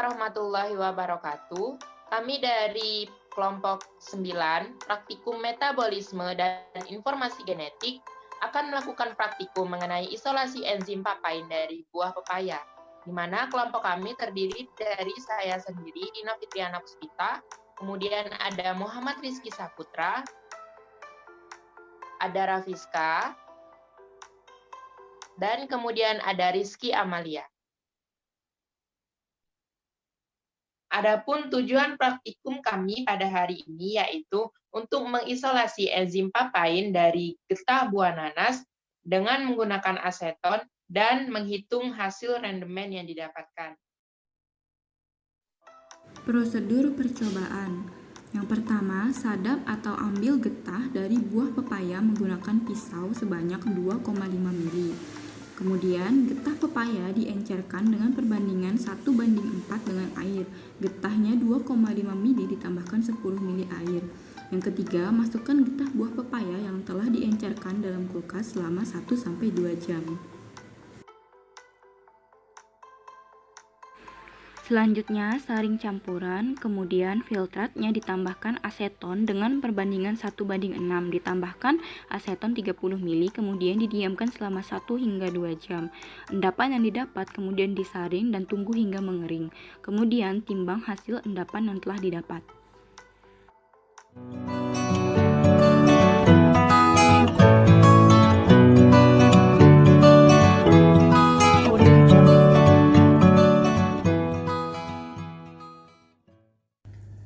warahmatullahi wabarakatuh. Kami dari kelompok 9, Praktikum Metabolisme dan Informasi Genetik, akan melakukan praktikum mengenai isolasi enzim papain dari buah pepaya, di mana kelompok kami terdiri dari saya sendiri, Dina Fitriana Puspita, kemudian ada Muhammad Rizky Saputra, ada Rafiska, dan kemudian ada Rizky Amalia. Adapun tujuan praktikum kami pada hari ini yaitu untuk mengisolasi enzim papain dari getah buah nanas dengan menggunakan aseton dan menghitung hasil rendemen yang didapatkan. Prosedur percobaan. Yang pertama, sadap atau ambil getah dari buah pepaya menggunakan pisau sebanyak 2,5 mili. Kemudian, getah pepaya diencerkan dengan perbandingan 1:4 dengan air. Getahnya 2,5 mili ditambahkan 10 mili air. Yang ketiga, masukkan getah buah pepaya yang telah diencerkan dalam kulkas selama 1-2 jam. Selanjutnya, saring campuran, kemudian filtratnya ditambahkan aseton dengan perbandingan 1:6, ditambahkan aseton 30 mili, kemudian didiamkan selama 1 hingga 2 jam. Endapan yang didapat kemudian disaring dan tunggu hingga mengering. Kemudian timbang hasil endapan yang telah didapat.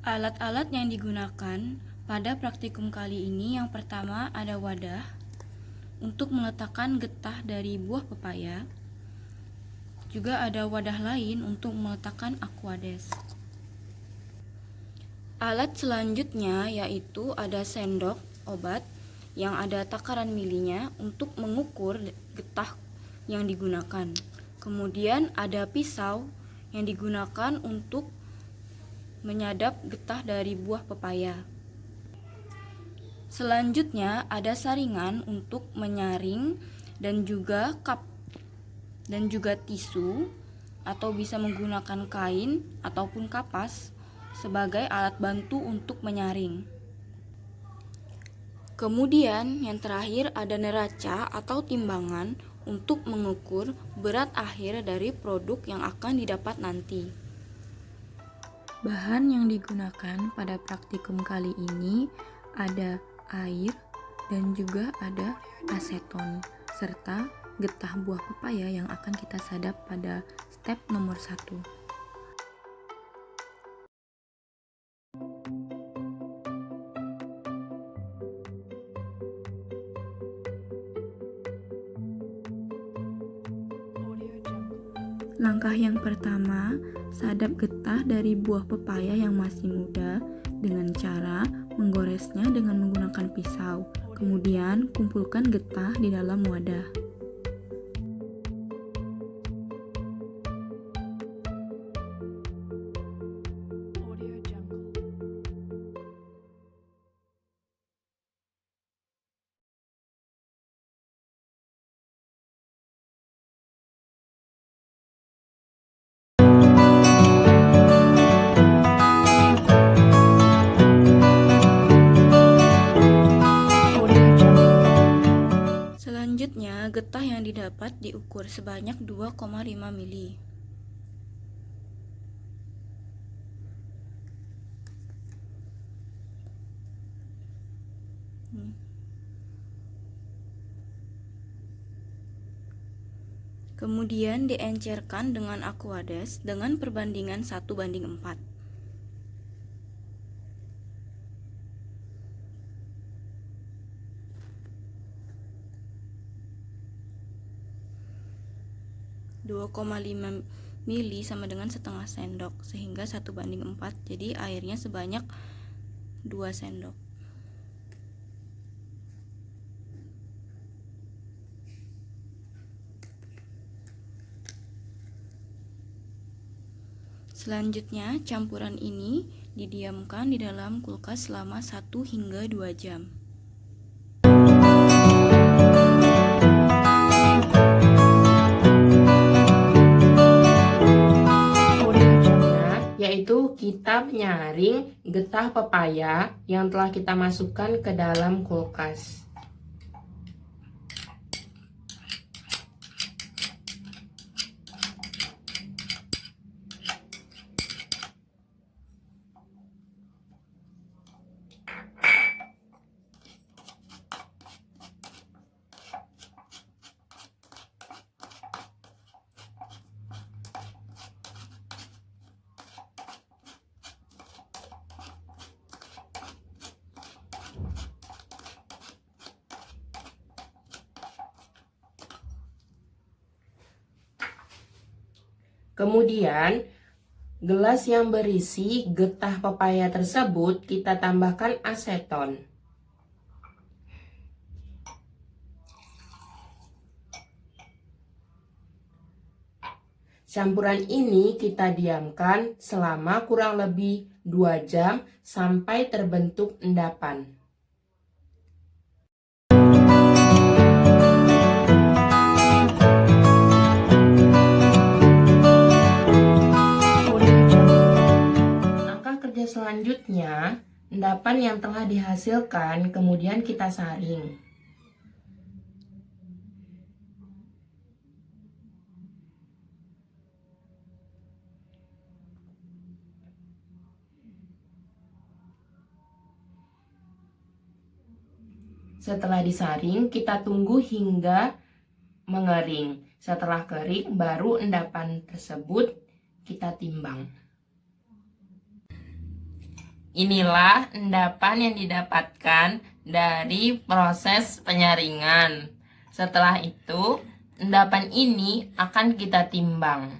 Alat-alat yang digunakan pada praktikum kali ini, yang pertama ada wadah untuk meletakkan getah dari buah pepaya. Juga ada wadah lain untuk meletakkan aquades. Alat selanjutnya yaitu ada sendok obat yang ada takaran milinya untuk mengukur getah yang digunakan. Kemudian ada pisau yang digunakan untuk menyadap getah dari buah pepaya. Selanjutnya ada saringan untuk menyaring dan juga cup dan juga tisu, atau bisa menggunakan kain ataupun kapas sebagai alat bantu untuk menyaring. Kemudian yang terakhir ada neraca atau timbangan untuk mengukur berat akhir dari produk yang akan didapat nanti. Bahan yang digunakan pada praktikum kali ini ada air dan juga ada aseton serta getah buah pepaya yang akan kita sadap pada step nomor 1. Langkah yang pertama, sadap getah dari buah pepaya yang masih muda dengan cara menggoresnya dengan menggunakan pisau. Kemudian, kumpulkan getah di dalam wadah. Selanjutnya, getah yang didapat diukur sebanyak 2,5 mili. Kemudian diencerkan dengan aquades dengan perbandingan 1:4. (2,5 mili sama dengan setengah sendok, sehingga 1:4, jadi airnya sebanyak 2 sendok. Selanjutnya, campuran ini didiamkan di dalam kulkas selama 1 hingga 2 jam. kita menyaring getah pepaya yang telah kita masukkan ke dalam kulkas. Kemudian, gelas yang berisi getah pepaya tersebut kita tambahkan aseton. Campuran ini kita diamkan selama kurang lebih 2 jam sampai terbentuk endapan. Selanjutnya, endapan yang telah dihasilkan kemudian kita saring. Setelah disaring, kita tunggu hingga mengering. Setelah kering, baru endapan tersebut kita timbang. Inilah endapan yang didapatkan dari proses penyaringan. Setelah itu, endapan ini akan kita timbang.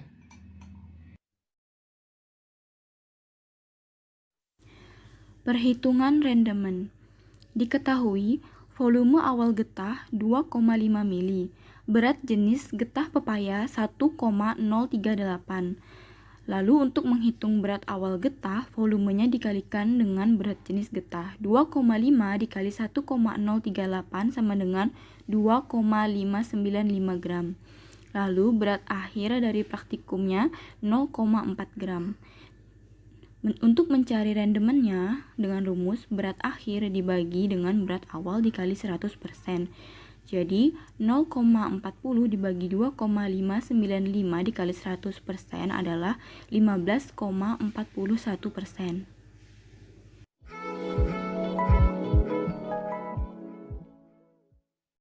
Perhitungan rendemen. Diketahui, volume awal getah 2,5 mili, berat jenis getah pepaya 1,038. Lalu untuk menghitung berat awal getah, volumenya dikalikan dengan berat jenis getah. 2,5 dikali 1,038 sama dengan 2,595 gram. Lalu berat akhir dari praktikumnya 0,4 gram. Untuk mencari rendemennya dengan rumus berat akhir dibagi dengan berat awal dikali 100%. Jadi 0,40 dibagi 2,595 dikali 100% adalah 15,41%.